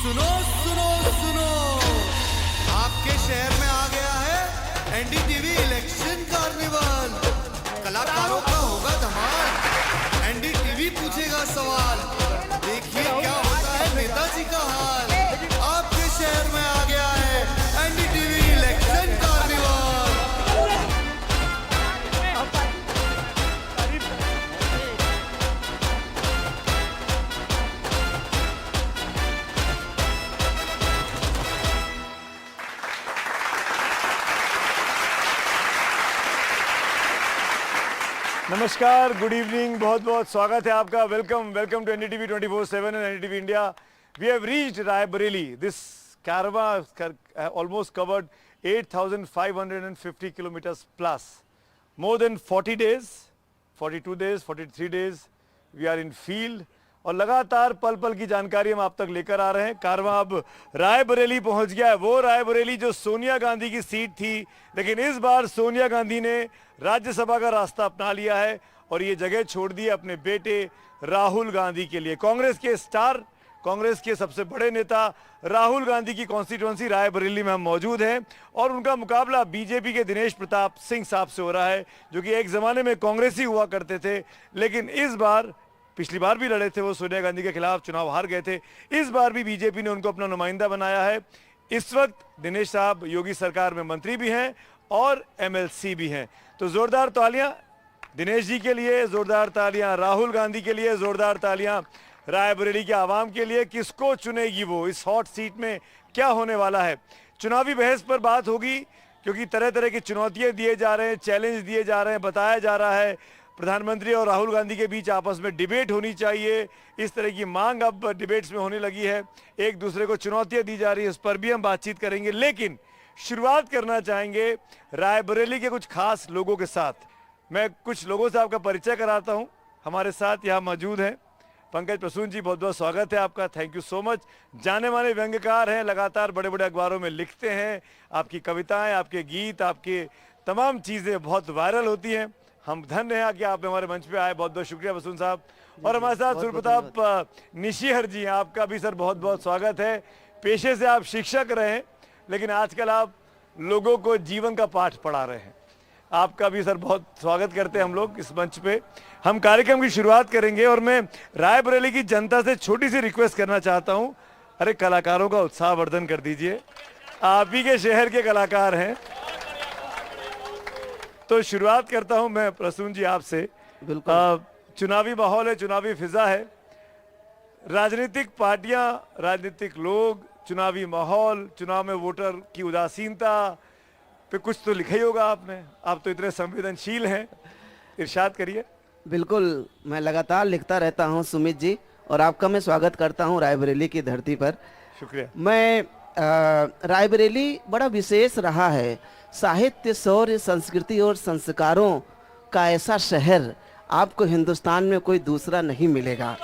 सुनो सुनो सुनो, आपके शहर में आ गया है एनडीटीवी इलेक्शन कार्निवल। कलाकारों का होगा धमाल, एनडीटीवी पूछेगा सवाल। देखिए क्या होता है नेताजी का हाल। आपके शहर में आ गया है एनडीटीवी इलेक्शन कार्निवल। नमस्कार, गुड इवनिंग, बहुत बहुत स्वागत है आपका। Welcome welcome to NDTV 24/7 and NDTV India. We have reached Raebareli. This caravan almost covered 8,550 kilometers plus. More than 40 days, 42 days, 43 days we are in field और लगातार पल पल की जानकारी हम आप तक लेकर आ रहे हैं। कारवां अब रायबरेली पहुंच गया है, वो रायबरेली जो सोनिया गांधी की सीट थी, लेकिन इस बार सोनिया गांधी ने राज्यसभा का रास्ता अपना लिया है और ये जगह छोड़ दी अपने बेटे राहुल गांधी के लिए। कांग्रेस के स्टार, कांग्रेस के सबसे बड़े नेता राहुल गांधी की कॉन्स्टिट्यूएंसी रायबरेली में हम मौजूद हैं और उनका मुकाबला बीजेपी के दिनेश प्रताप सिंह साहब से हो रहा है, जो कि एक जमाने में कांग्रेसी हुआ करते थे, लेकिन इस बार, पिछली बार भी लड़े थे, वो सोनिया गांधी के खिलाफ चुनाव हार गए थे। इस बार भी बीजेपी ने उनको अपना नुमाइंदा बनाया है। इस वक्त दिनेश साहब योगी सरकार में मंत्री भी हैं और एमएलसी भी हैं। तो जोरदार तालियां दिनेश जी के लिए, जोरदार तालियां राहुल गांधी के लिए, जोरदार तालियां रायबरेली के आवाम के लिए। किसको चुनेगी वो, इस हॉट सीट में क्या होने वाला है? चुनावी बहस पर बात होगी, क्योंकि तरह तरह की चुनौतियां दिए जा रहे हैं, चैलेंज दिए जा रहे हैं, बताया जा रहा है प्रधानमंत्री और राहुल गांधी के बीच आपस में डिबेट होनी चाहिए। इस तरह की मांग अब डिबेट्स में होने लगी है, एक दूसरे को चुनौतियां दी जा रही है, उस पर भी हम बातचीत करेंगे। लेकिन शुरुआत करना चाहेंगे रायबरेली के कुछ खास लोगों के साथ। मैं कुछ लोगों से आपका परिचय कराता हूं। हमारे साथ यहाँ मौजूद हैं पंकज प्रसून जी, बहुत बहुत स्वागत है आपका, थैंक यू सो मच। जाने माने व्यंग्यकार हैं, लगातार बड़े बड़े अखबारों में लिखते हैं, आपकी कविताएं, आपके गीत, आपके तमाम चीज़ें बहुत वायरल होती हैं। हम धन्य हैं कि आप हमारे मंच पे आए, बहुत बहुत शुक्रिया प्रसून साहब। और हमारे साथ सुरप्रताप निशिहर जी हैं, आपका भी सर बहुत बहुत स्वागत है। पेशे से आप शिक्षक रहे हैं, लेकिन आजकल आप लोगों को जीवन का पाठ पढ़ा रहे हैं। आपका भी सर बहुत स्वागत करते हैं हम लोग इस मंच पे। हम कार्यक्रम की शुरुआत करेंगे और मैं रायबरेली की जनता से छोटी सी रिक्वेस्ट करना चाहता हूं, अरे कलाकारों का उत्साहवर्धन कर दीजिए, आप ही के शहर के कलाकार हैं। तो शुरुआत करता हूं मैं प्रसून जी आपसे। चुनावी माहौल है, चुनावी फिजा है, राजनीतिक पार्टियां, राजनीतिक लोग, चुनावी माहौल, चुनाव में वोटर की उदासीनता पे कुछ तो लिखा ही होगा आपने, आप तो इतने संवेदनशील हैं, इरशाद करिए। बिल्कुल, मैं लगातार लिखता रहता हूं सुमित जी, और आपका मैं स्वागत करता हूं रायबरेली की धरती पर। शुक्रिया। मैं रायबरेली बड़ा विशेष रहा है, साहित्य, शौर्य, संस्कृति और संस्कारों का ऐसा शहर आपको हिंदुस्तान में कोई दूसरा नहीं मिलेगा।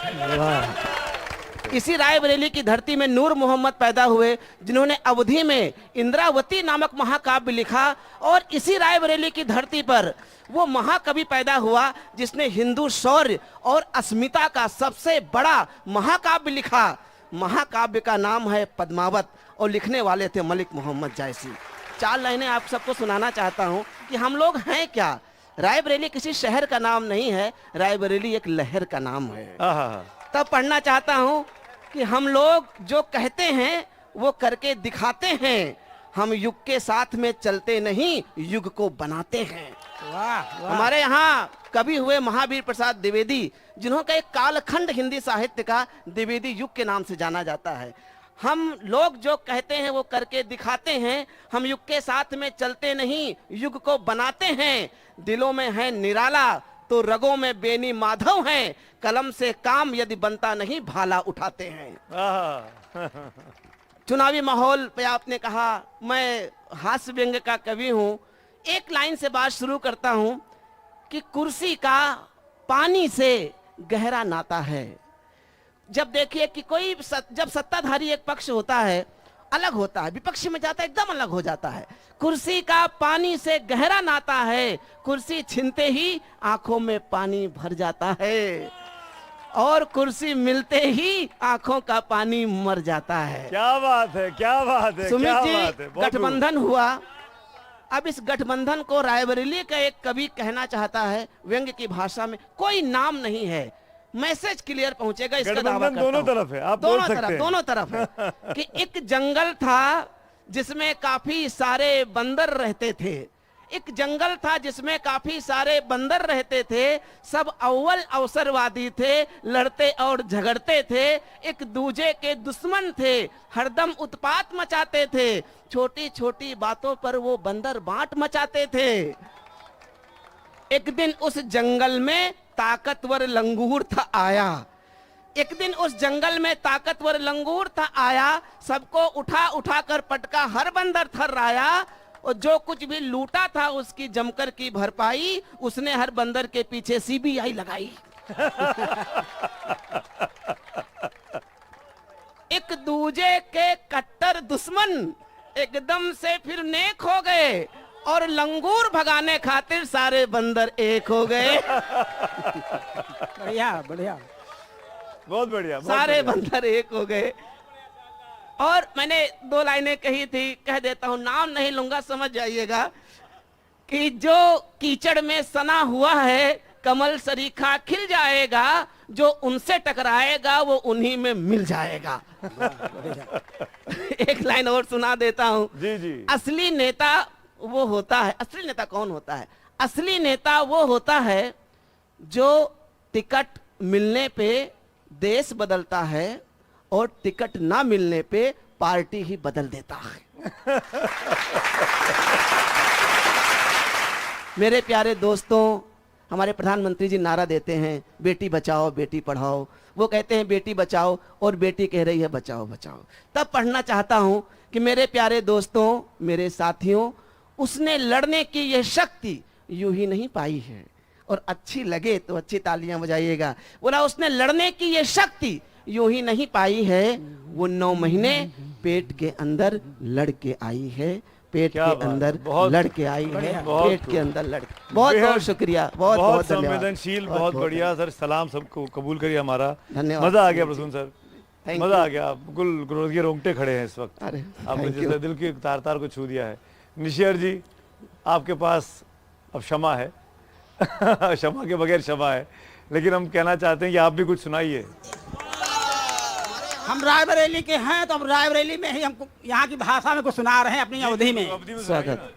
इसी रायबरेली की धरती में नूर मोहम्मद पैदा हुए, जिन्होंने अवधि में इंद्रावती नामक महाकाव्य लिखा, और इसी रायबरेली की धरती पर वो महाकवि पैदा हुआ जिसने हिंदू शौर्य और अस्मिता का सबसे बड़ा महाकाव्य लिखा। महाकाव्य का नाम है पद्मावत और लिखने वाले थे मलिक मोहम्मद जायसी। 4 लाइनें आप सबको सुनाना चाहता हूं कि हम लोग हैं क्या। रायबरेली किसी शहर का नाम नहीं है, रायबरेली एक लहर का नाम है। तब पढ़ना चाहता हूं कि हम लोग जो कहते हैं वो करके दिखाते हैं, हम युग के साथ में चलते नहीं, युग को बनाते हैं। वाह। हमारे यहाँ कवि हुए महावीर प्रसाद द्विवेदी, जिन्होंने एक कालखंड हिंदी साहित्य का द्विवेदी युग के नाम से जाना जाता है। हम लोग जो कहते हैं वो करके दिखाते हैं, हम युग के साथ में चलते नहीं, युग को बनाते हैं। दिलों में है निराला तो रगों में बेनी माधव हैं, कलम से काम यदि बनता नहीं भाला उठाते हैं। चुनावी माहौल पे आपने कहा, मैं हास्य व्यंग्य का कवि हूं। एक लाइन से बात शुरू करता हूं कि कुर्सी का पानी से गहरा नाता है। जब देखिए कि कोई जब सत्ताधारी एक पक्ष होता है अलग होता है, विपक्ष में जाता है एकदम अलग हो जाता है। कुर्सी का पानी से गहरा नाता है, कुर्सी छीनते ही आंखों में पानी भर जाता है। और कुर्सी मिलते ही आंखों का पानी मर जाता है। क्या बात है, क्या बात है, सुमित क्या जी, बात है, बहुत खूब। गठबंधन हुआ। अब इस गठबंधन को रायबरेली का एक कवि कहना चाहता है व्यंग्य की भाषा में, कोई नाम नहीं है, मैसेज क्लियर पहुंचेगा, इसका दावा गठबंधन करता दोनों हूं। तरफ है, आप बोल सकते हैं। दोनों तरफ है कि एक जंगल था जिसमें काफी सारे बंदर रहते थे। एक जंगल था जिसमें काफी सारे बंदर रहते थे, सब अव्वल अवसरवादी थे, लड़ते और झगड़ते थे, एक दूजे के दुश्मन थे, हरदम उत्पात मचाते थे, छोटी छोटी बातों पर वो बंदर बांट मचाते थे। एक दिन उस जंगल में ताकतवर लंगूर था आया। एक दिन उस जंगल में ताकतवर लंगूर था आया, सबको उठा उठा कर पटका, हर बंदर थर्राया, और जो कुछ भी लूटा था उसकी जमकर की भरपाई उसने हर बंदर के पीछे सीबीआई लगाई। एक दूजे के कट्टर दुश्मन एकदम से फिर नेक हो गए और लंगूर भगाने खातिर सारे बंदर एक हो गए। बढ़िया बढ़िया, बहुत बढ़िया, बहुत सारे बढ़िया। बंदर एक हो गए। और मैंने 2 लाइनें कही थी, कह देता हूं, नाम नहीं लूंगा, समझ जाइएगा कि जो कीचड़ में सना हुआ है कमल सरीखा खिल जाएगा, जो उनसे टकराएगा वो उन्हीं में मिल जाएगा। एक लाइन और सुना देता हूं। जी जी। असली नेता वो होता है, असली नेता कौन होता है? असली नेता वो होता है जो टिकट मिलने पे देश बदलता है और टिकट ना मिलने पे पार्टी ही बदल देता है। मेरे प्यारे दोस्तों, हमारे प्रधानमंत्री जी नारा देते हैं बेटी बचाओ बेटी पढ़ाओ। वो कहते हैं बेटी बचाओ और बेटी कह रही है बचाओ बचाओ। तब पढ़ना चाहता हूं कि मेरे प्यारे दोस्तों, मेरे साथियों, उसने लड़ने की यह शक्ति यूं ही नहीं पाई है। और अच्छी लगे तो अच्छी तालियां बजाइएगा। बोला उसने लड़ने की यह शक्ति यूं ही नहीं पाई है, वो 9 महीने पेट के अंदर लड़के आई है, पेट क्या के बात है, अंदर बहुत लड़के आई है, बहुत पेट खूब। के अंदर लड़के। बहुत बेहद- बहुत शुक्रिया, बहुत बहुत बहुत धन्यवाद। संवेदनशील, बहुत बढ़िया सर। सलाम सबको कबूल करिए हमारा। धन्यवाद। मजा आ गया प्रसून सर, Thank मजा you। आ गया। बिल्कुल गुरुजी के रोंगटे खड़े हैं इस वक्त। अरे, आपने thank you। जैसे दिल की तार तार को छू दिया है। निशियर जी, आपके पास अब क्षमा है। क्षमा के बगैर क्षमा है, लेकिन हम कहना चाहते हैं कि आप भी कुछ सुनाइए। हम रायबरेली के हैं तो अब रायबरेली में ही हमको यहाँ की भाषा में कुछ सुना रहे हैं अपनी अवधि में। अवधि में स्वागत।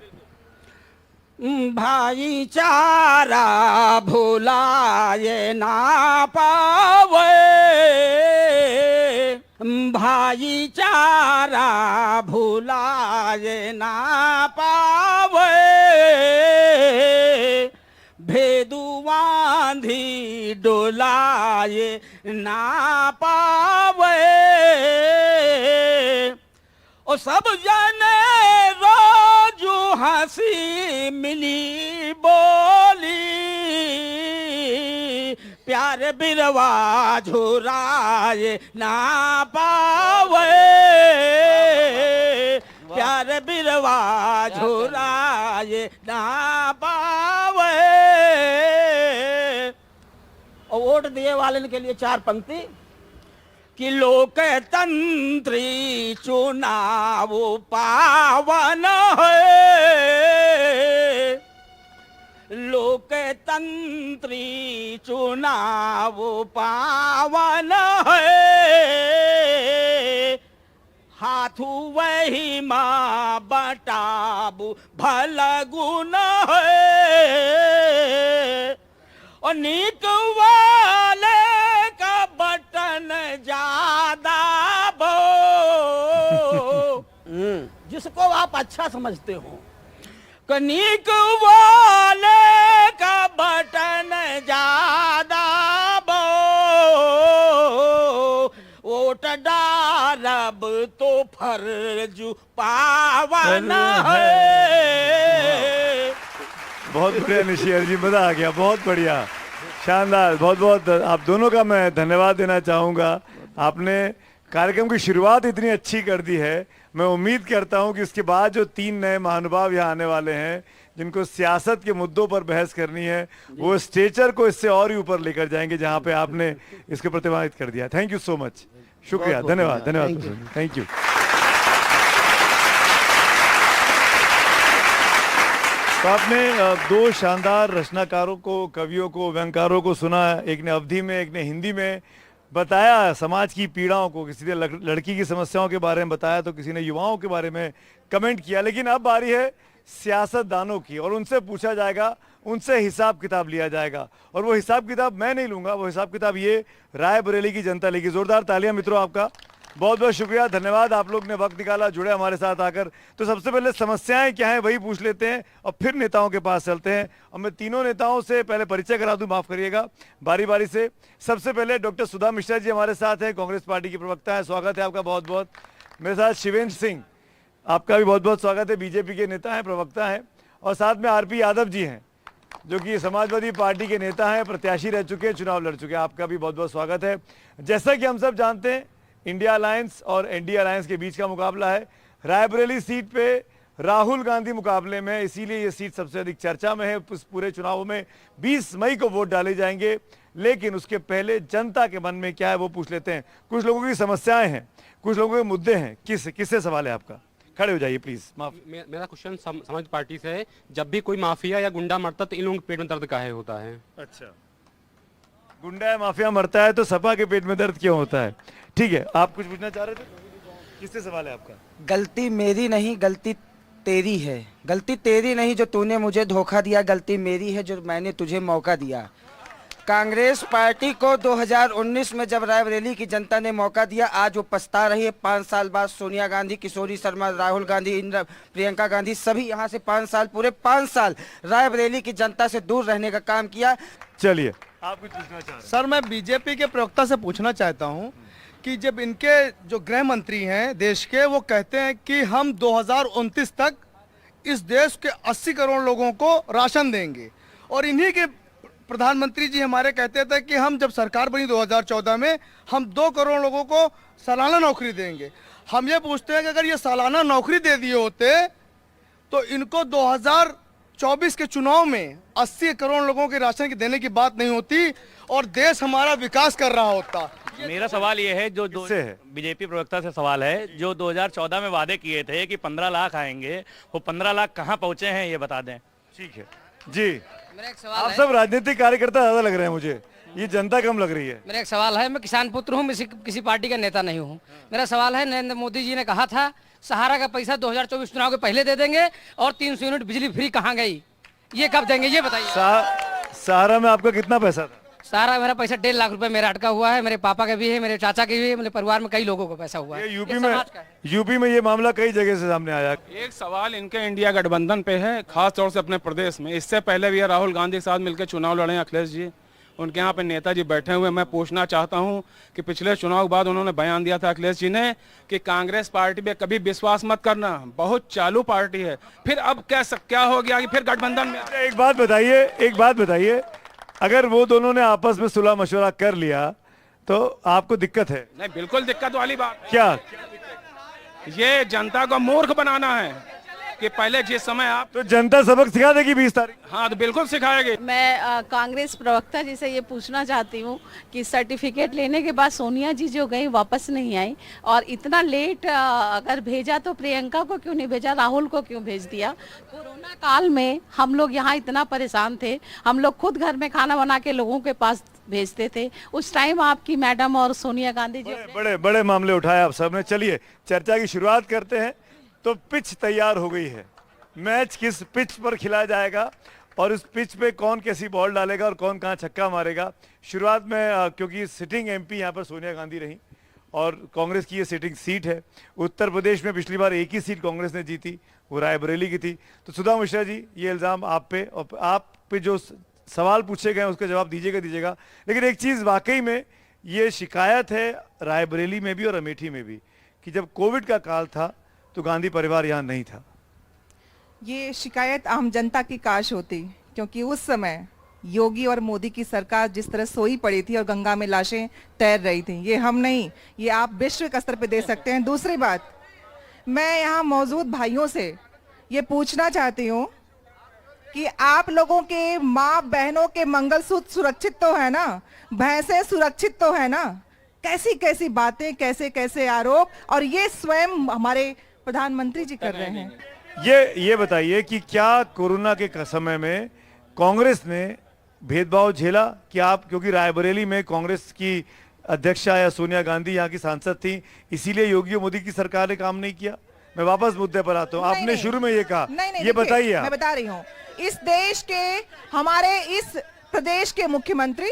भाईचारा भुलाए ना पावे, भाईचारा भुलाए ना पावे, भेदुआंधी डोलाए ना पावे, और सब जने रोजू हंसी मिली बोली, प्यार बिरवा झुराए ना पावे, प्यार बिरवा झुराए ना पावे। और वोट दिए वाले के लिए 4 पंक्ति कि लोकतंत्री चुनाव पावन है, लोकतंत्री चुनाव पावन है, हाथू वही माँ बटाबू भल गुण है, और नीक वाले का बटन ज्यादा बो, जिसको आप अच्छा समझते हो, कनिक वाले का बटन ज्यादा बो, वोट डालब तो फर्ज पावन है। बहुत बढ़िया निशियर जी, मजा आ गया, बहुत बढ़िया, शानदार। बहुत बहुत आप दोनों का मैं धन्यवाद देना चाहूँगा। आपने कार्यक्रम की शुरुआत इतनी अच्छी कर दी है। मैं उम्मीद करता हूँ कि उसके बाद जो 3 नए महानुभाव यहाँ आने वाले हैं, जिनको सियासत के मुद्दों पर बहस करनी है, वो स्टेचर को इससे और ही ऊपर लेकर जाएंगे जहां पे आपने इसको प्रतिपादित कर दिया। थैंक यू सो मच, शुक्रिया, बहुत धन्यवाद, धन्यवाद। धन्यवाद, थैंक यू। तो आपने दो शानदार रचनाकारों को, कवियों को, व्यंगकारों को सुना। एक ने अवधी में, एक ने हिंदी में बताया समाज की पीड़ाओं को। किसी ने लड़की की समस्याओं के बारे में बताया, तो किसी ने युवाओं के बारे में कमेंट किया। लेकिन अब बारी है सियासतदानों की, और उनसे पूछा जाएगा, उनसे हिसाब किताब लिया जाएगा। और वो हिसाब किताब मैं नहीं लूंगा, वो हिसाब किताब ये रायबरेली की जनता लेगी। जोरदार तालियां मित्रों, आपका बहुत बहुत शुक्रिया, धन्यवाद, आप लोग ने वक्त निकाला, जुड़े हमारे साथ आकर। तो सबसे पहले समस्याएं क्या हैं वही पूछ लेते हैं और फिर नेताओं के पास चलते हैं। और मैं तीनों नेताओं से पहले परिचय करा दूं, माफ करिएगा, बारी बारी से। सबसे पहले डॉक्टर सुधा मिश्रा जी हमारे साथ हैं, कांग्रेस पार्टी की प्रवक्ता है, स्वागत है आपका बहुत बहुत। मेरे साथ शिवेंद्र सिंह, आपका भी बहुत बहुत स्वागत है, बीजेपी के नेता हैं, प्रवक्ता हैं। और साथ में आरपी यादव जी हैं, जो कि समाजवादी पार्टी के नेता हैं, प्रत्याशी रह चुके हैं, चुनाव लड़ चुके हैं। आपका भी बहुत बहुत स्वागत है। जैसा कि हम सब जानते हैं, इंडिया अलायंस और एनडीए अलायंस के बीच का मुकाबला है। रायबरेली सीट पे राहुल गांधी मुकाबले में, इसीलिए ये सीट सबसे अधिक चर्चा में है। इस पूरे चुनाव में 20 मई को वोट डाले जाएंगे, लेकिन उसके पहले जनता के मन में क्या है वो पूछ लेते हैं। कुछ लोगों की समस्याएं हैं, कुछ लोगों के मुद्दे हैं। किससे सवाल है आपका? खड़े हो जाइए प्लीज। माफ, मेरा क्वेश्चन समाज पार्टी से है, जब भी कोई माफिया या गुंडा मरता तो इन लोगों के पेट में दर्द काहे होता है? अच्छा, गुंडा या माफिया मरता है तो सपा के पेट में दर्द क्यों होता है? ठीक है, आप कुछ पूछना चाह रहे थे? किससे सवाल है आपका? गलती मेरी नहीं, गलती तेरी है। गलती तेरी नहीं जो तूने मुझे धोखा दिया, गलती मेरी है जो मैंने तुझे मौका दिया। कांग्रेस पार्टी को 2019 में जब रायबरेली की जनता ने मौका दिया, आज वो पछता रही है। 5 साल बाद सोनिया गांधी, किशोरी शर्मा, राहुल गांधी, प्रियंका गांधी, सभी यहाँ से 5 साल, पूरे 5 साल रायबरेली की जनता से दूर रहने का काम किया। चलिए, आप कुछ पूछना चाह रहे हैं? सर, मैं बीजेपी के प्रवक्ता से पूछना चाहता हूं कि जब इनके जो गृह मंत्री हैं देश के, वो कहते हैं कि हम 2029 तक इस देश के 80 करोड़ लोगों को राशन देंगे, और इन्हीं के प्रधानमंत्री जी हमारे कहते थे कि हम जब सरकार बनी 2014 में, हम 2 करोड़ लोगों को सालाना नौकरी देंगे। हम ये पूछते हैं कि अगर ये सालाना नौकरी दे दिए होते तो इनको 2024 के चुनाव में 80 करोड़ लोगों के राशन की देने की बात नहीं होती और देश हमारा विकास कर रहा होता। मेरा सवाल ये है, जो किससे है? बीजेपी प्रवक्ता से सवाल है, जो 2014 में वादे किए थे कि 15 लाख आएंगे, वो 15 लाख कहाँ पहुंचे हैं ये बता दें। ठीक है जी। मेरा एक सवाल आप है। सब राजनीतिक कार्यकर्ता ज्यादा लग रहे हैं मुझे, ये जनता कम लग रही है। मेरा एक सवाल है, मैं किसान पुत्र हूँ, मैं किसी पार्टी का नेता नहीं हूँ। मेरा सवाल है, नरेंद्र मोदी जी ने कहा था सहारा का पैसा 2024 चुनाव के पहले दे देंगे, और 300 यूनिट बिजली फ्री कहाँ गई, ये कब देंगे ये बताइए। सहारा में आपका कितना पैसा था? सारा मेरा पैसा 1.5 लाख रुपए मेरा अटका हुआ है, मेरे पापा के भी है, मेरे चाचा के भी है, मेरे परिवार में कई लोगों को पैसा हुआ है। यूपी में ये मामला कई जगह से सामने आया। एक सवाल इनके इंडिया गठबंधन पे है, खास तौर से अपने प्रदेश में। इससे पहले भी राहुल गांधी के साथ मिलकर चुनाव लड़े अखिलेश जी, उनके यहाँ पे नेताजी बैठे हुए। मैं पूछना चाहता हूँ कि पिछले चुनाव के बाद उन्होंने बयान दिया था अखिलेश जी ने कि कांग्रेस पार्टी पे कभी विश्वास मत करना, बहुत चालू पार्टी है। फिर अब क्या हो गया कि फिर गठबंधन में? एक बात बताइए, अगर वो दोनों ने आपस में सुलह मशवरा कर लिया तो आपको दिक्कत है? नहीं, बिल्कुल दिक्कत वाली बात। क्या? ये जनता को मूर्ख बनाना है कि पहले जिस समय आप, तो जनता सबक सिखा देगी 20 तारीख। हाँ तो बिल्कुल सिखाएगी। मैं कांग्रेस प्रवक्ता जी से ये पूछना चाहती हूँ कि सर्टिफिकेट लेने के बाद सोनिया जी जो गई वापस नहीं आई, और इतना लेट अगर भेजा तो प्रियंका को क्यों नहीं भेजा, राहुल को क्यों भेज दिया? कोरोना काल में हम लोग यहाँ इतना परेशान थे, हम लोग खुद घर में खाना बना के लोगों के पास भेजते थे। उस टाइम आपकी मैडम और सोनिया गांधी जी बड़े मामले उठाए आप सबने। चलिए चर्चा की शुरुआत करते हैं। तो पिच तैयार हो गई है, मैच किस पिच पर खिलाया जाएगा और उस पिच पे कौन कैसी बॉल डालेगा और कौन कहां छक्का मारेगा। शुरुआत में क्योंकि सिटिंग एमपी यहां पर सोनिया गांधी रही और कांग्रेस की ये सिटिंग सीट है। उत्तर प्रदेश में पिछली बार एक ही सीट कांग्रेस ने जीती, वो रायबरेली की थी। तो सुधा मिश्रा जी, ये इल्ज़ाम आप पे, और आप पे जो सवाल पूछे गए उसका जवाब दीजिएगा। लेकिन एक चीज़ वाकई में ये शिकायत है रायबरेली में भी और अमेठी में भी कि जब कोविड का काल था तो गांधी परिवार यहाँ नहीं था। ये शिकायत आम जनता की काश होती, क्योंकि उस समय योगी और मोदी की सरकार जिस तरह सोई पड़ी थी और गंगा में लाशें तैर रही थी, ये हम नहीं, ये आप विश्व के स्तर पे दे सकते हैं। दूसरी बात, मैं यहाँ मौजूद भाइयों से ये पूछना चाहती हूँ कि आप लोगों के माँ बहनों के मंगलसूत्र सुरक्षित तो है ना, भैंसें सुरक्षित तो है ना। कैसी कैसी बातें, कैसे कैसे आरोप, और ये स्वयं हमारे प्रधानमंत्री जी कर रहे हैं। ये बताइए कि क्या कोरोना के समय में कांग्रेस ने भेदभाव झेला? कि आप, क्योंकि रायबरेली में कांग्रेस की अध्यक्षा या सोनिया गांधी यहाँ की सांसद थी, इसीलिए योगी मोदी की सरकार ने काम नहीं किया? मैं वापस मुद्दे पर आता हूँ। आपने शुरू में ये कहा, ये बताइए आप। मैं बता रही हूँ, इस देश के, हमारे इस प्रदेश के मुख्यमंत्री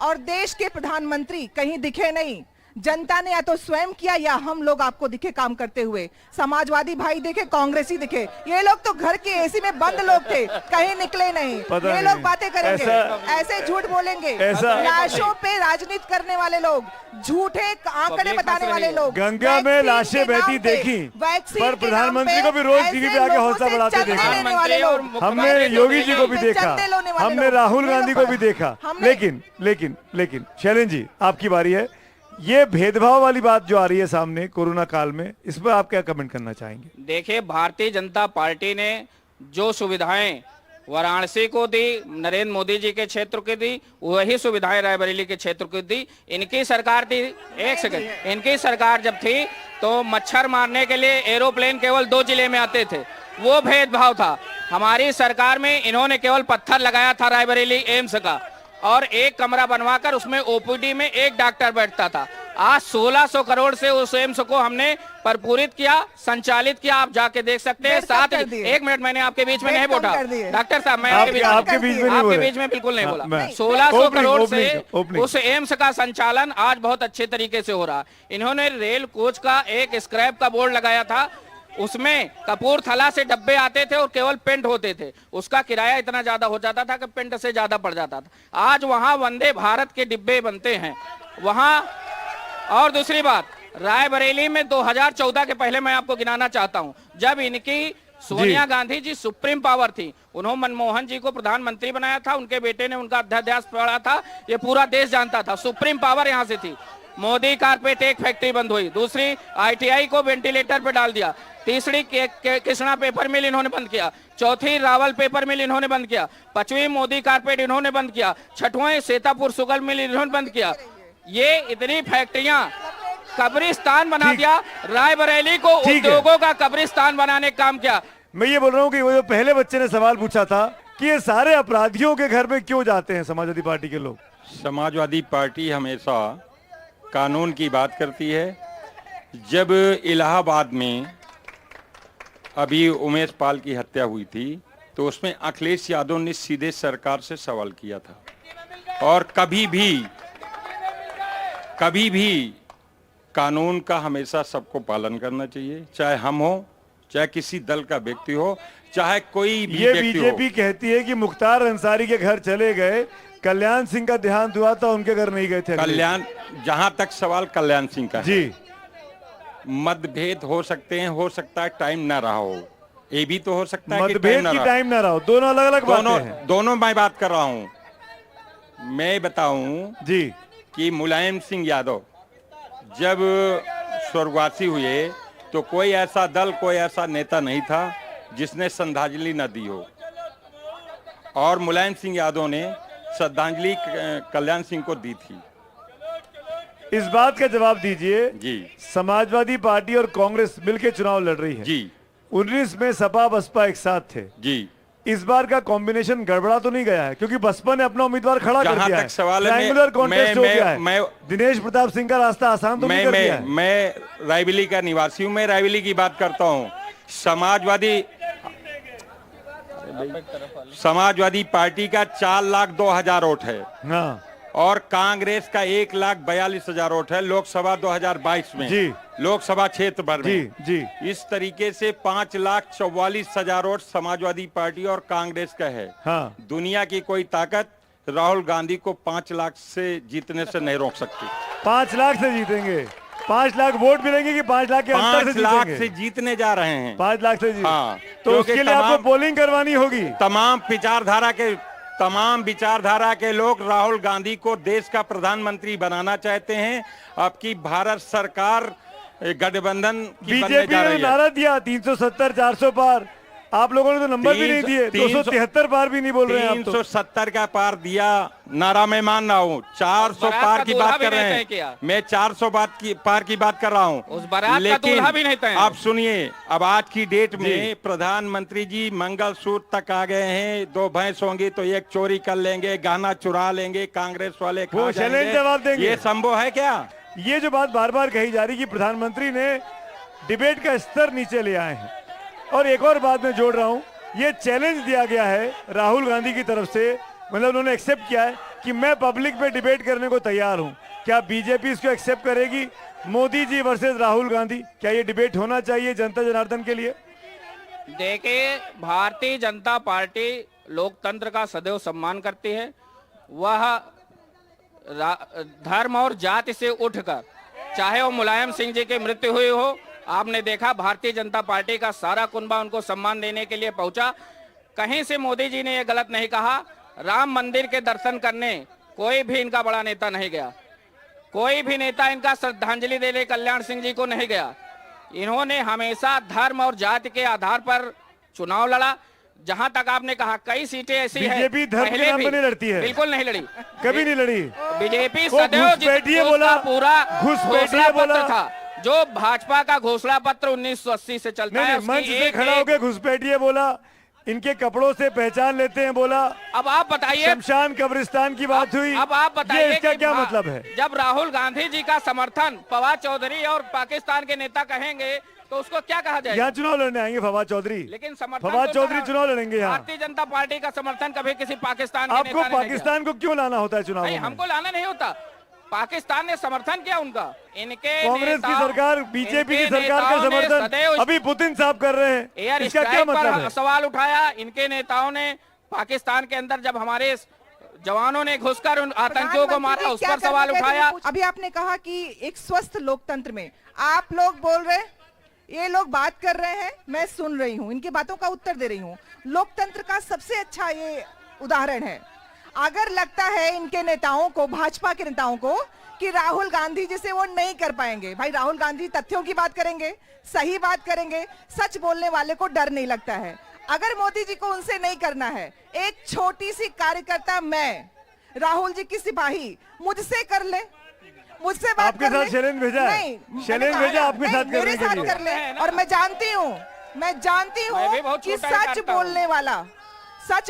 और देश के प्रधानमंत्री कहीं दिखे नहीं। जनता ने या तो स्वयं किया या हम लोग आपको दिखे काम करते हुए। समाजवादी भाई दिखे, कांग्रेसी दिखे, ये लोग तो घर के एसी में बंद लोग थे, कहीं निकले नहीं। ये लोग बातें करेंगे, ऐसे झूठ बोलेंगे, लाशों पे राजनीति करने वाले लोग, झूठे आंकड़े बताने वाले लोग। गंगा में लाशें बहती देखी, पर प्रधानमंत्री को भी रोज टीवी पे आके हौसला बढ़ाते देखा। हमने योगी जी को भी देखा, हमने राहुल गांधी को भी देखा। लेकिन शैलेंद्र जी, आपकी बारी है। ये भेदभाव वाली बात जो आ रही है सामने कोरोना काल में, इस पर आप क्या कमेंट करना चाहेंगे? देखिए, भारतीय जनता पार्टी ने जो सुविधाएं वाराणसी को दी, नरेंद्र मोदी जी के क्षेत्र को दी, वही सुविधाएं रायबरेली के क्षेत्र को दी। इनकी सरकार थी, एक सेकंड, इनकी सरकार जब थी तो मच्छर मारने के लिए एरोप्लेन केवल 2 जिले में आते थे, वो भेदभाव था। हमारी सरकार में इन्होंने केवल पत्थर लगाया था रायबरेली एम्स का, और एक कमरा बनवाकर उसमें ओपीडी में एक डॉक्टर बैठता था। आज 1600 करोड़ से उस एम्स को हमने परिपूरित किया, संचालित किया। आप जाके देख सकते हैं। साथ ही, एक मिनट, मैंने आपके बीच में नहीं बोला डॉक्टर साहब, मैं आपके बीच में बिल्कुल नहीं बोला। 1600 करोड़ से उस एम्स का संचालन आज बहुत अच्छे तरीके से हो रहा। इन्होंने रेल कोच का एक स्क्रैप का बोर्ड लगाया था, उसमें कपूरथला से डब्बे आते थे और केवल पेंट होते थे, उसका किराया इतना ज्यादा हो जाता था कि पेंट से ज्यादा पड़ जाता था। आज वहां वंदे भारत के डिब्बे बनते हैं वहां। और दूसरी बात, रायबरेली में 2014 के पहले मैं आपको गिनाना चाहता हूं, जब इनकी सोनिया गांधी जी सुप्रीम पावर थी, उन्होंने मनमोहन जी को प्रधानमंत्री बनाया था, उनके बेटे ने उनका अध्यादेश पढ़ा था, ये पूरा देश जानता था। सुप्रीम पावर यहां से थी। मोदी कारपेट एक फैक्ट्री बंद हुई, दूसरी आईटीआई को वेंटिलेटर पे डाल दिया, तीसरी कृष्णा पेपर मिल इन्होंने बंद किया, चौथी रावल पेपर मिल इन्होंने बंद किया, 5वीं मोदी कारपेट इन्होंने बंद किया, 6वां सीतापुर सुगल मिल इन्होंने बंद किया। ये इतनी फैक्ट्रियां कब्रिस्तान बना दिया, रायबरेली को उद्योगों का कब्रिस्तान बनाने का काम किया। मैं ये बोल रहा हूँ कि वो जो पहले बच्चे ने सवाल पूछा था कि ये सारे अपराधियों के घर में क्यों जाते हैं समाजवादी पार्टी के लोग? समाजवादी पार्टी हमेशा कानून की बात करती है। जब इलाहाबाद में अभी उमेश पाल की हत्या हुई थी तो उसमें अखिलेश यादव ने सीधे सरकार से सवाल किया था, और कभी भी कानून का हमेशा सबको पालन करना चाहिए, चाहे हम हो, चाहे किसी दल का व्यक्ति हो, चाहे कोई भी व्यक्ति हो। ये बीजेपी कहती है कि मुख्तार अंसारी के घर चले गए, कल्याण सिंह का देहांत हुआ था, उनके घर नहीं गए थे। कल्याण, जहां तक सवाल कल्याण सिंह का जी, मतभेद हो सकते हैं, हो सकता है टाइम ना रहा हो, ये भी तो हो सकता है मतभेद की टाइम ना रहा हो, दोनों अलग अलग बातें हैं। दोनों मैं बात कर रहा हूं। मैं बताऊं जी कि मुलायम सिंह यादव जब स्वर्गवासी हुए तो कोई ऐसा दल, कोई ऐसा नेता नहीं था जिसने श्रद्धांजलि न दी हो, और मुलायम सिंह यादव ने श्रद्धांजलि कल्याण सिंह को दी थी। इस बात का जवाब दीजिए जी। समाजवादी पार्टी और कांग्रेस मिलकर चुनाव लड़ रही है जी। 19 में सपा बसपा एक साथ थे जी। इस बार का कॉम्बिनेशन गड़बड़ा तो नहीं गया है? क्योंकि बसपा ने अपना उम्मीदवार खड़ा कर दिया है, ट्रायंगुलर कॉन्टेस्ट हो गया है, दिनेश प्रताप सिंह का रास्ता आसान तो नहीं कर दिया है। मैं रायबरेली का निवासी हूं, मैं रायबरेली की बात करता हूं। समाजवादी पार्टी का 4,02,000 वोट है, हाँ, और कांग्रेस का 1,42,000 वोट है लोकसभा 2022 में जी, लोकसभा क्षेत्र भर में जी। इस तरीके से 5,44,000 वोट समाजवादी पार्टी और कांग्रेस का है। हाँ। दुनिया की कोई ताकत राहुल गांधी को 5 लाख से जीतने से नहीं रोक सकती। 5 लाख से जीतेंगे? 5 लाख वोट मिलेंगे कि 5 लाख के अंतर से 5 लाख से जीतने जा रहे हैं। 5 लाख से हाँ, तो उसके लिए आपको पोलिंग करवानी होगी। तमाम विचारधारा के लोग राहुल गांधी को देश का प्रधानमंत्री बनाना चाहते हैं। आपकी भारत सरकार गठबंधन की बनने जा रही है। बीजेपी ने नारा दिया 370 400 पार, आप लोगों ने तो नंबर भी नहीं दिए, 273 पार भी नहीं बोल रहे हैं आप तो। 370 का पार दिया, नारा मैं मान रहा हूँ। 400 पार की बात कर रहे हैं, मैं 400 पार की बात कर रहा हूँ। उस बारात का दूल्हा भी नहीं तय। आप सुनिए, अब आज की डेट में प्रधानमंत्री जी मंगलसूत्र तक आ गए हैं। 2 भैंस होंगी तो एक चोरी कर लेंगे, गहना चुरा लेंगे, कांग्रेस वाले खा जाएंगे। जवाब देंगे, ये संभव है क्या? ये जो बात बार बार कही जा रही कि प्रधानमंत्री ने डिबेट का स्तर नीचे ले आए हैं। और एक और बात मैं जोड़ रहा हूं, ये चैलेंज दिया गया है राहुल गांधी की तरफ से, मतलब उन्होंने एक्सेप्ट किया है कि मैं पब्लिक में डिबेट करने को तैयार हूं। क्या बीजेपी इसको एक्सेप्ट करेगी? मोदी जी वर्सेस राहुल गांधी, क्या ये डिबेट होना चाहिए जनता जनार्दन के लिए? देखिए, भारतीय जनता पार्टी लोकतंत्र का सदैव सम्मान करती है। वह धर्म और जाति से उठकर, चाहे वो मुलायम सिंह जी की मृत्यु हुई हो, आपने देखा भारतीय जनता पार्टी का सारा कुनबा उनको सम्मान देने के लिए पहुंचा। कहीं से मोदी जी ने यह गलत नहीं कहा। राम मंदिर के दर्शन करने कोई भी इनका बड़ा नेता नहीं गया, कोई भी नेता इनका श्रद्धांजलि देने कल्याण सिंह जी को नहीं गया। इन्होंने हमेशा धर्म और जाति के आधार पर चुनाव लड़ा। जहां तक आपने कहा कई सीटें ऐसी है, बीजेपी धर्म के नाम पर नहीं लड़ती है, बिल्कुल नहीं लड़ी, कभी नहीं लड़ी। बीजेपी सदैव बोला, पूरा घुसपैठिए बोला था, जो भाजपा का घोषणा पत्र 1980 से चलता है। मंच से खड़ा होकर घुसपैठिए बोला, इनके कपड़ों से पहचान लेते हैं बोला। अब आप बताइए, शमशान कब्रिस्तान की बात हुई। अब आप बताइए इसका क्या मतलब है? जब राहुल गांधी जी का समर्थन फवाद चौधरी और पाकिस्तान के नेता कहेंगे तो उसको क्या कहा जाएगा? यहाँ चुनाव लड़ने आएंगे फवाद चौधरी, लेकिन समर्थन फवाद चौधरी चुनाव लड़ेंगे यहाँ। भारतीय जनता पार्टी का समर्थन कभी किसी पाकिस्तान के आपको पाकिस्तान को क्यों लाना होता है चुनाव में? हमको लाना नहीं होता, पाकिस्तान ने समर्थन किया उनका। इनके कांग्रेस की सरकार, बीजेपी की सरकार का समर्थन अभी पुतिन साहब कर रहे हैं, एयर इसका क्या मतलब है? सवाल उठाया इनके नेताओं ने। पाकिस्तान के अंदर जब हमारे जवानों ने घुसकर उन आतंकियों को मारा, उस पर सवाल उठाया। अभी आपने कहा कि एक स्वस्थ लोकतंत्र में आप लोग बोल रहे, ये लोग बात कर रहे हैं, मैं सुन रही हूँ, इनकी बातों का उत्तर दे रही हूँ। लोकतंत्र का सबसे अच्छा ये उदाहरण है। अगर लगता है इनके नेताओं को, भाजपा के नेताओं को, कि राहुल गांधी जी से वो नहीं कर पाएंगे, भाई राहुल गांधी तथ्यों की बात करेंगे, सही बात करेंगे, सच बोलने वाले को डर नहीं लगता है। अगर मोदी जी को उनसे नहीं करना है, एक छोटी सी कार्यकर्ता मैं, राहुल जी की सिपाही, मुझसे कर ले, मुझसे बात आपके साथ शैलेंद्र भेजा है, शैलेंद्र भेजा आपके साथ मेरे साथ कर ले। और मैं जानती हूँ कि सच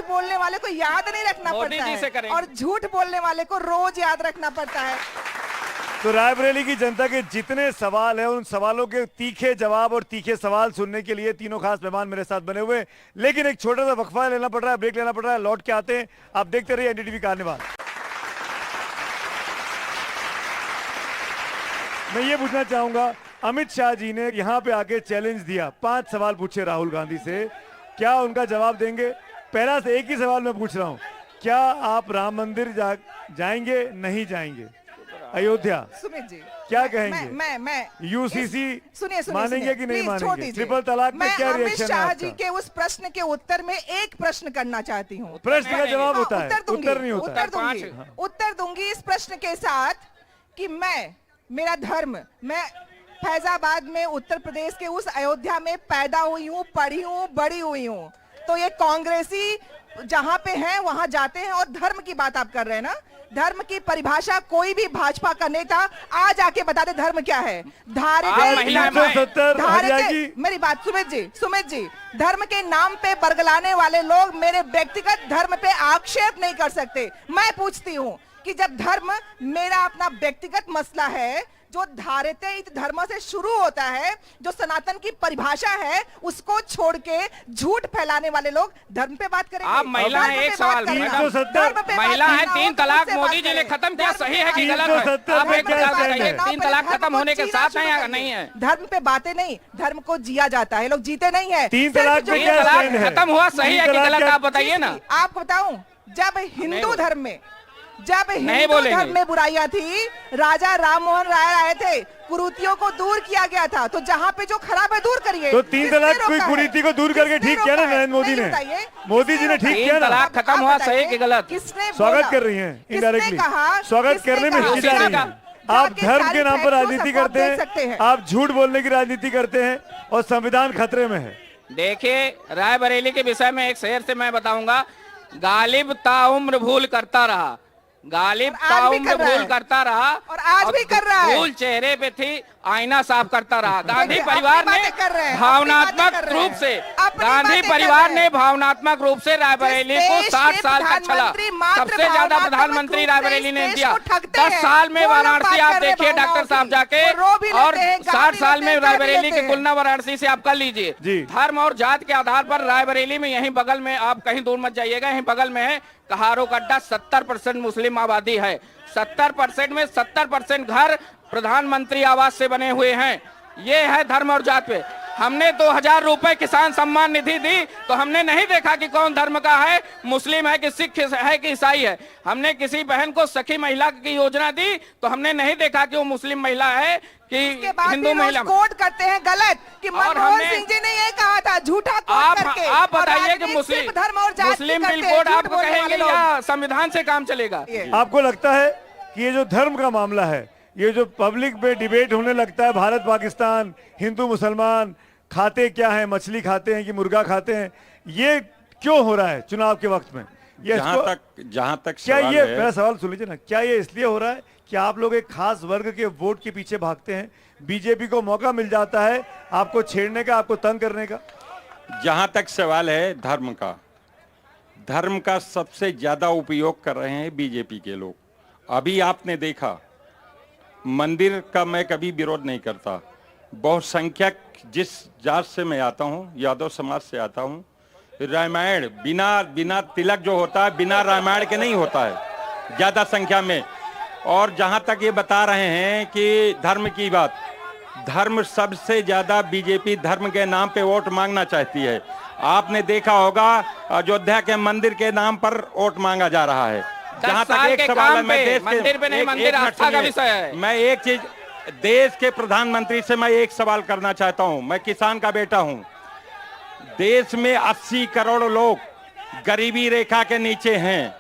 बोलने वाले को याद नहीं रखना पड़ता है और झूठ बोलने वाले को रोज याद रखना पड़ता है। तो रायबरेली की जनता के जितने सवाल है, उन सवालों के तीखे जवाब और तीखे सवाल सुनने के लिए तीनों खास मेहमान मेरे साथ बने हुए हैं। लेकिन एक छोटा सा वक्फा लेना पड़ रहा है, ब्रेक लेना पड़ रहा है, लौट के आते हैं। आप देखते रहिए एनडीटीवी कार्निवाल। मैं ये पूछना चाहूंगा, अमित शाह जी ने यहाँ पे आके चैलेंज दिया, 5 सवाल पूछे राहुल गांधी से, क्या उनका जवाब देंगे? पहला से एक ही सवाल मैं पूछ रहा हूँ, क्या आप राम मंदिर जाएंगे, नहीं जाएंगे? अयोध्या सुमित जी क्या कहेंगे? मैं यूसीसी सुनिए मानेंगे कि नहीं मानेंगे? ट्रिपल तलाक में क्या रिएक्शन है शाह जी आपका? के उस प्रश्न के उत्तर में एक प्रश्न करना चाहती हूँ। प्रश्न का जवाब होता है, उत्तर नहीं होता है। उत्तर दूंगी इस प्रश्न के साथ कि मेरा धर्म, मैं फैजाबाद में उत्तर प्रदेश के उस अयोध्या में पैदा हुई हूँ, पढ़ी हूँ, बड़ी हुई हूँ। तो ये कांग्रेसी जहाँ पे हैं वहां जाते हैं। और धर्म की बात आप कर रहे हैं ना, धर्म की परिभाषा कोई भी भाजपा का नेता आ जाके बता दे धर्म क्या है। मेरी बात सुमित जी, धर्म के नाम पे बरगलाने वाले लोग मेरे व्यक्तिगत धर्म पे आक्षेप नहीं कर सकते। मैं पूछती हूँ कि जब धर्म मेरा अपना व्यक्तिगत मसला है, जो धारित धर्म से शुरू होता है, जो सनातन की परिभाषा है, उसको छोड़ के झूठ फैलाने वाले लोग धर्म पे बात करेंगे। आप महिला हैं, एक सवाल, महिला है, 3 तलाक मोदी जी ने खत्म किया, सही है कि गलत है? आप एक बात बताइए, 3 तलाक खत्म होने के साथ है या नहीं है? धर्म पे बातें नहीं, धर्म को जिया जाता है, लोग जीते नहीं है। 3 तलाक खत्म हुआ, सही है कि गलत? आप बताइए ना। आप बताऊं, जब हिंदू धर्म में बुराइयां थी, राजा राम मोहन राय आए थे, कुरीतियों को दूर किया गया था। तो जहाँ पे जो खराब है दूर करिए। तो 3 तलाक कोई कुरीति को दूर करके ठीक किया ना नरेंद्र मोदी ने? मोदी जी ने ठीक किया ना? तलाक खत्म हुआ, सही कि गलत? स्वागत कर रही हैं इनडायरेक्टली, स्वागत करने में हिचकिचा रही हैं। आप धर्म के नाम पर राजनीति करते हैं, आप झूठ बोलने की राजनीति करते हैं और संविधान खतरे में है। देखिए, रायबरेली के विषय में एक शेर से मैं बताऊंगा, गालिब ताउम्र भूल करता रहा, गालिब ताउम्र भूल करता रहा और आज भी कर रहा है। भूल चेहरे पे थी, आईना साफ करता रहा। गांधी परिवार ने भावनात्मक रूप से रायबरेली को 60 साल तक चला, सबसे ज्यादा प्रधानमंत्री रायबरेली ने दिया। 10 साल में वाराणसी आप देखिए डॉक्टर साहब जाके, और 60 साल में रायबरेली के तुलना वाराणसी से आप कर लीजिए। धर्म और जात के आधार पर रायबरेली में यहीं बगल में, आप कहीं दूर मत जाइएगा, यहीं बगल में है कहारो का अड्डा, 70% मुस्लिम आबादी है। 70% में 70% घर प्रधानमंत्री आवास से बने हुए हैं। ये है धर्म और जात पे। हमने 2000 रुपए किसान सम्मान निधि दी तो हमने नहीं देखा कि कौन धर्म का है, मुस्लिम है कि सिख है कि ईसाई है। हमने किसी बहन को सखी महिला की योजना दी तो हमने नहीं देखा कि वो मुस्लिम महिला है कि हिंदू महिला। कोड करते हैं गलत कि मनमोहन सिंह जी ने ये कहा था, झूठा कोड करके। आप बताइए कि मुस्लिम धर्म और जात मुस्लिम बिल कोड आप कहेंगे या संविधान से काम चलेगा? आपको लगता है कि ये जो धर्म का मामला है, ये जो पब्लिक में डिबेट होने लगता है, भारत पाकिस्तान, हिंदू मुसलमान खाते क्या है, मछली खाते हैं कि मुर्गा खाते हैं, ये क्यों हो रहा है चुनाव के वक्त में? ये जहां तक क्या सवाल ये है, मेरा सवाल सुन लीजिए ना, क्या ये इसलिए हो रहा है कि आप लोग एक खास वर्ग के वोट के पीछे भागते हैं, बीजेपी को मौका मिल जाता है आपको छेड़ने का, आपको तंग करने का? जहां तक सवाल है धर्म का सबसे ज्यादा उपयोग कर रहे हैं बीजेपी के लोग। अभी आपने देखा, मंदिर का मैं कभी विरोध नहीं करता, बहुसंख्यक जिस जात से मैं आता हूं, यादव समाज से आता हूं, रामायण बिना तिलक जो होता है, बिना रामायण के नहीं होता है ज्यादा संख्या में। और जहां तक ये बता रहे हैं कि धर्म की बात, धर्म सबसे ज्यादा बीजेपी धर्म के नाम पे वोट मांगना चाहती है। आपने देखा होगा अयोध्या के मंदिर के नाम पर वोट मांगा जा रहा है। जहां तक एक सवाल है, मैं देश मंदिर पे नहीं, मंदिर आस्था का विषय है। मैं एक चीज देश के प्रधानमंत्री से मैं एक सवाल करना चाहता हूं। मैं किसान का बेटा हूं। देश में 80 करोड़ लोग गरीबी रेखा के नीचे हैं,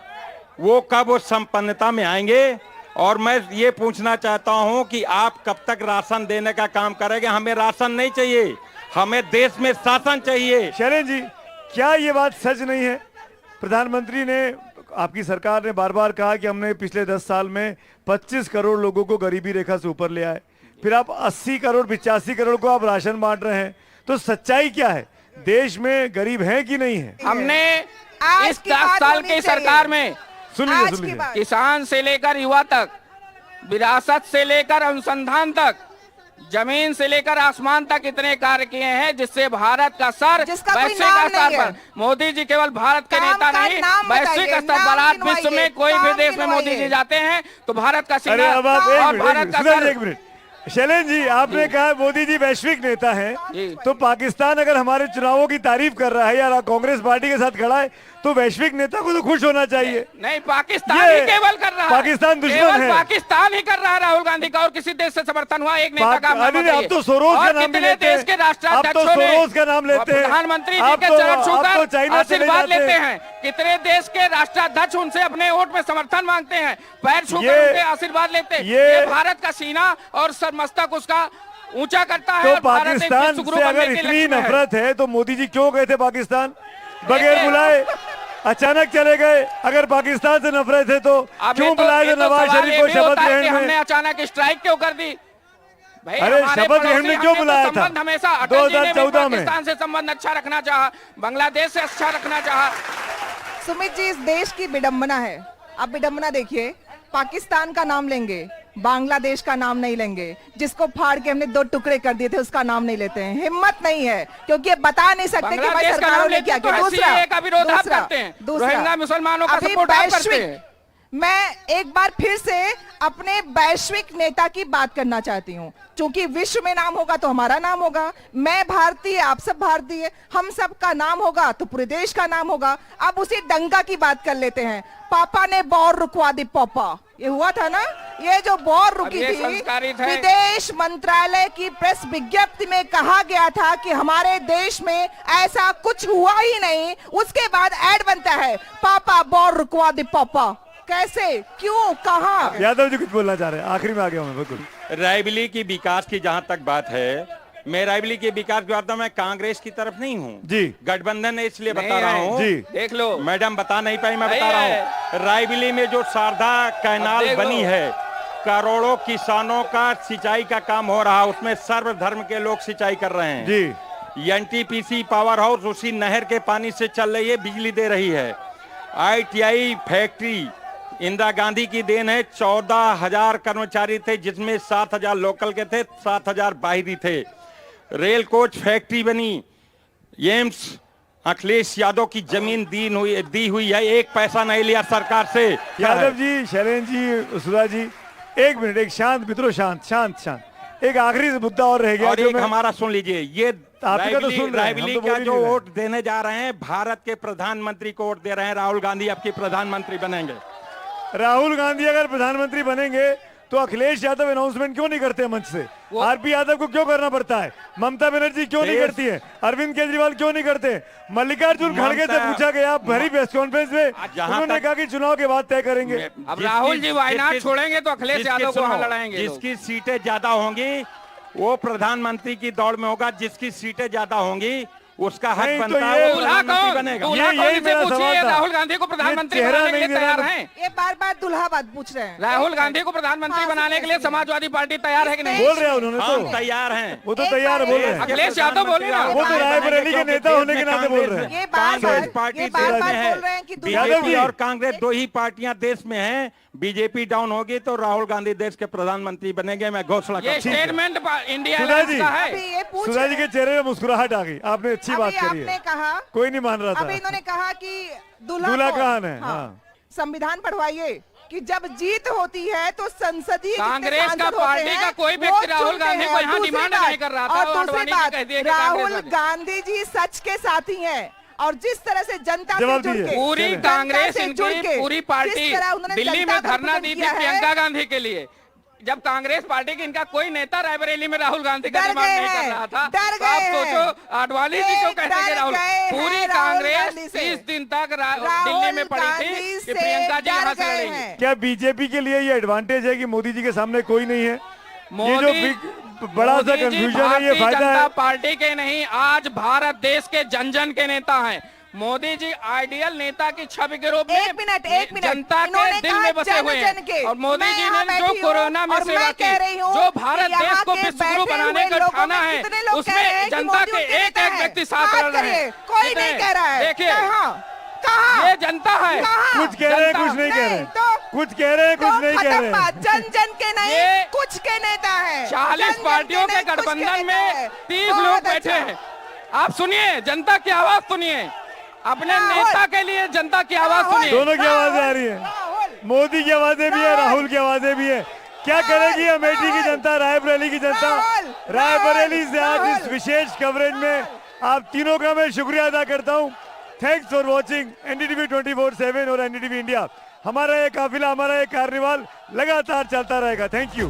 वो कब संपन्नता में आएंगे? और मैं ये पूछना चाहता हूं कि आप कब तक राशन देने का काम करेंगे? हमें राशन नहीं चाहिए, हमें देश में शासन चाहिए। शैलेंद्र जी, क्या ये बात सच नहीं है? प्रधानमंत्री ने, आपकी सरकार ने बार बार कहा कि हमने पिछले 10 साल में 25 करोड़ लोगों को गरीबी रेखा से ऊपर ले आए, फिर आप 80 करोड़ 85 करोड़ को आप राशन बांट रहे हैं, तो सच्चाई क्या है? देश में गरीब हैं कि नहीं है? हमने इस 10 साल की सरकार में सुन लीजिए किसान से लेकर युवा तक, विरासत से लेकर अनुसंधान तक, जमीन से लेकर आसमान तक इतने कार्य किए हैं जिससे भारत का सर वैश्विक स्तर पर, मोदी जी केवल भारत के नेता नहीं, वैश्विक स्तर पर आज विश्व में कोई भी देश में मोदी जी जाते हैं तो भारत का सीना और भारत का सर। एक मिनट शैलेंद्र जी, आपने कहा मोदी जी वैश्विक नेता हैं, तो पाकिस्तान अगर हमारे चुनावों की तारीफ कर रहा है या कांग्रेस पार्टी के साथ खड़ा है तो वैश्विक नेता को तो खुश होना चाहिए। नहीं, पाकिस्तान ही केवल कर रहा है, पाकिस्तान दुश्मन है, पाकिस्तान ही कर रहा है। राहुल गांधी का और किसी देश से समर्थन हुआ एक नेता का नाम बताइए। अब तो सोरोस का नाम लेते हैं, देश के राष्ट्राध्यक्षों ने प्रधानमंत्री जी के चरण छूकर आशीर्वाद लेते हैं, कितने देश के राष्ट्राध्यक्ष उनसे अपने वोट में समर्थन मांगते हैं, पैर छूकर उनके आशीर्वाद लेते हैं। ये भारत का सीना और सरमस्तक उसका ऊंचा करता है। तो पाकिस्तान से अगर इतनी नफरत है तो मोदी जी क्यों गए थे पाकिस्तान? बगैर बुलाए अचानक चले गए। अगर पाकिस्तान से नफरत है तो क्यों बुलाए नवाज शरीफ को शपथ ग्रहण में? हमने अचानक स्ट्राइक क्यों कर दी? अरे शपथ ग्रहण में क्यों बुलाया था? हमेशा 2014 में पाकिस्तान से संबंध अच्छा रखना चाहा, बांग्लादेश से अच्छा रखना चाहा। सुमित जी, इस देश की विडंबना है। आप विडंबना देखिए, पाकिस्तान का नाम लेंगे, बांग्लादेश का नाम नहीं लेंगे, जिसको फाड़ के हमने 2 टुकड़े कर दिए थे उसका नाम नहीं लेते हैं। हिम्मत नहीं है क्योंकि ये बता नहीं सकते कि भाई सरकारों ने क्या किया। दूसरा मुसलमानों का सपोर्ट करते हैं। मैं एक बार फिर से अपने वैश्विक नेता की बात करना चाहती हूँ, क्योंकि विश्व में नाम होगा तो हमारा नाम होगा। मैं भारतीय, आप सब भारतीय, हम सब का नाम होगा तो पूरे देश का नाम होगा। अब उसी डंका की बात कर लेते हैं। पापा ने वॉर रुकवा दी। पापा, ये हुआ था ना, ये जो वॉर रुकी थी, विदेश मंत्रालय की प्रेस विज्ञप्ति में कहा गया था कि हमारे देश में ऐसा कुछ हुआ ही नहीं। उसके बाद ऐड बनता है, पापा वॉर रुकवा दी। पापा कैसे, क्यों, कहां? यादव जी कुछ बोलना चाह रहे हैं, आखिरी में आ गया हूं। बिल्कुल, रायबरेली की विकास की जहां तक बात है, मैं रायबरेली के विकास की बात मैं कांग्रेस की तरफ नहीं हूँ जी। गठबंधन है इसलिए नहीं बता रहा है। हूँ जी। देख लो मैडम बता नहीं पाई, मैं नहीं बता रहा है। हूँ। रायबरेली में जो शारदा कैनाल देख लो। बनी है, करोड़ों किसानों का सिंचाई का काम हो रहा है, उसमें सर्वधर्म के लोग सिंचाई कर रहे हैं जी। एनटीपीसी पावर हाउस उसी नहर के पानी से चल रही है, बिजली दे रही है। आईटीआई फैक्ट्री इंदिरा गांधी की देन है। 14,000 कर्मचारी थे, जिसमें 7,000 लोकल के थे, 7,000 बाहरी थे। रेल कोच फैक्ट्री बनी। एम्स अखिलेश यादव की जमीन दी हुई है, एक पैसा नहीं लिया सरकार से। यादव जी, शैलेंद्र जी, सुधा जी, एक मिनट, एक शांत मित्रों, शांत शांत शांत। एक आखिरी मुद्दा और रह गया और जो एक मैं हमारा सुन लीजिए, ये आपका तो सुन रहे हैं, हम रायबरेली तो का बोल ही जो नहीं रहे। वोट देने जा रहे हैं, भारत के प्रधानमंत्री को वोट दे रहे हैं। राहुल गांधी आपके प्रधानमंत्री बनेंगे। राहुल गांधी अगर प्रधानमंत्री बनेंगे तो अखिलेश यादव अनाउंसमेंट क्यों नहीं करते मंच से? आरपी यादव को क्यों करना पड़ता है? ममता बनर्जी क्यों नहीं करती है? अरविंद केजरीवाल क्यों नहीं करते? मल्लिकार्जुन खड़गे से पूछा गया भरी प्रेस कॉन्फ्रेंस में, उन्होंने कहा कि चुनाव के बाद तय करेंगे। अब राहुल जी वायनाड छोड़ेंगे तो अखिलेश यादव को वहां लड़ाएंगे लोग। जिसकी सीटें ज्यादा होंगी वो प्रधानमंत्री की दौड़ में होगा, जिसकी सीटें ज्यादा होंगी उसका हक नहीं, तो बनता ये है, वो दूल्हा प्रधानमंत्री कौन? बनेगा। दूल्हा कौन? यही इनसे मेरा पूछिए, सवाल था। राहुल गांधी को प्रधानमंत्री चेहरा बनाने के नहीं लिए देना तैयार हैं? ये बार दुल्हा बात पूछ रहे हैं। राहुल गांधी को प्रधानमंत्री बनाने के लिए समाजवादी पार्टी तैयार है कि नहीं? बोल रहे हैं उन्होंने हम तो, तैयार हैं। वो तो तैयार बोल रहे हैं। अखिलेश यादव बोले ना। वो तो रायबरेली के नेता होने के नाते बोल रहे हैं। ये बार कांग्रेस पार्टी ये देश बार में है। बोल रहे हैं कि दूल्हा यादव बीजेपी जी। और कांग्रेस दो ही पार्टियां देश में हैं। बीजेपी डाउन होगी तो राहुल गांधी देश के प्रधानमंत्री बनेंगे, मैं घोषणा ये करता हूं। स्टेटमेंट इंडिया सुधा अलायंस जी। का है। अभी ये पूछ सुधा रहे जी के हैं। चेहरे में मुस्कुराहट आ गई, आपने अच्छी बात अभी करी आपने है। कहा, कोई नहीं मान रहा अभी था। इन्होंने कहा कि दूल्हा दूल्हा कौन? कौन है? हाँ। संविधान पढ़वाइए कि जब जीत होती है तो संसदीय जितने कांग्रेस का सांसद होते पार्टी हैं, का कोई वो व्यक्ति राहुल चुनते गांधी हैं। को और यहाँ दूसरी डिमांड बात- नहीं कर रहा था, और वो दूसरी आडवाणी जी बात, कह दिए कि राहुल कांग्रेस वाले। गांधी जी सच के साथी हैं और जिस तरह से जनता से जवाब जुड़ दीजिए। के पूरी जनता कांग्रेस से जुड़ इनकी के पूरी जिस पार्टी तरह उन्होंने दिल्ली जनता में का धरना पूजन दी थी किया है, प्रियंका गांधी के लिए। जब कांग्रेस पार्टी के इनका कोई नेता रायबरेली में राहुल गांधी का डर डिमांड गए नहीं कर हैं, रहा था, डर तो आप गए हैं। सोचो आडवाणी जी को कहते हैं राहुल। डर गए हैं पूरी राहुल कांग्रेस गांधी से। 30 दिन तक राहुल दिल्ली में पड़ी गांधी थी से कि प्रियंका जी डर यहाँ से गए लड़ेंगी। हैं। क्या बीजेपी के लिए ये एडवांटेज है कि मोदी जी के सामने कोई नहीं है? ये जो मोदी बिग बड़ा सा मोदी जी कंफ्यूजन है, ये भारतीय फायदा जनता है? पार्टी के नहीं, आज भारत देश के जन जन के नेता हैं। मोदी जी आइडियल नेता की छवि के रूप में एक मिनट जनता के इन्होंने दिल कहा में बसे हुए जन के। हैं। और मोदी मैं जी यहाँ ने बैठी जो हूँ कोरोना में और सेवा मैं की, कह रही हूँ जो कि भारत यहाँ देश को के विश्व गुरु बैठे बनाने हुए का लोगों ठाना में है, कितने लोग कह रहे हैं उसमें कि जनता मोदी के उनके एक नेता एक हैं? व्यक्ति साथ हाथ लड़ रहे करिए, हैं। कोई कितने? नहीं कह रहा है। देखिए कहाँ? ये जनता है। कहाँ? कुछ कह रहे हैं, जनता। कुछ नहीं कह रहे। तो- कुछ कह रहे हैं, कुछ तो नहीं कह खत्म रहे। बात, जन जन के नहीं, ये कुछ के नेता है। 40 पार्टियों के गठबंधन में 30 लोग बैठे हैं। आप सुनिए, जनता की आवाज सुनिए, अपने नेता के लिए जनता की आवाज सुनिए। दोनों की आवाजें आ रही है, मोदी की आवाजें भी है, राहुल की आवाजें भी है। क्या करेगी अमेठी की जनता, रायबरेली की जनता? रायबरेली से आज इस विशेष कवरेज में आप तीनों का मैं शुक्रिया अदा करता हूं। थैंक्स फॉर वॉचिंग एनडीटीवी 24/7 और एनडीटीवी इंडिया। हमारा ये काफिला, हमारा ये कार्निवाल लगातार चलता रहेगा। Thank you.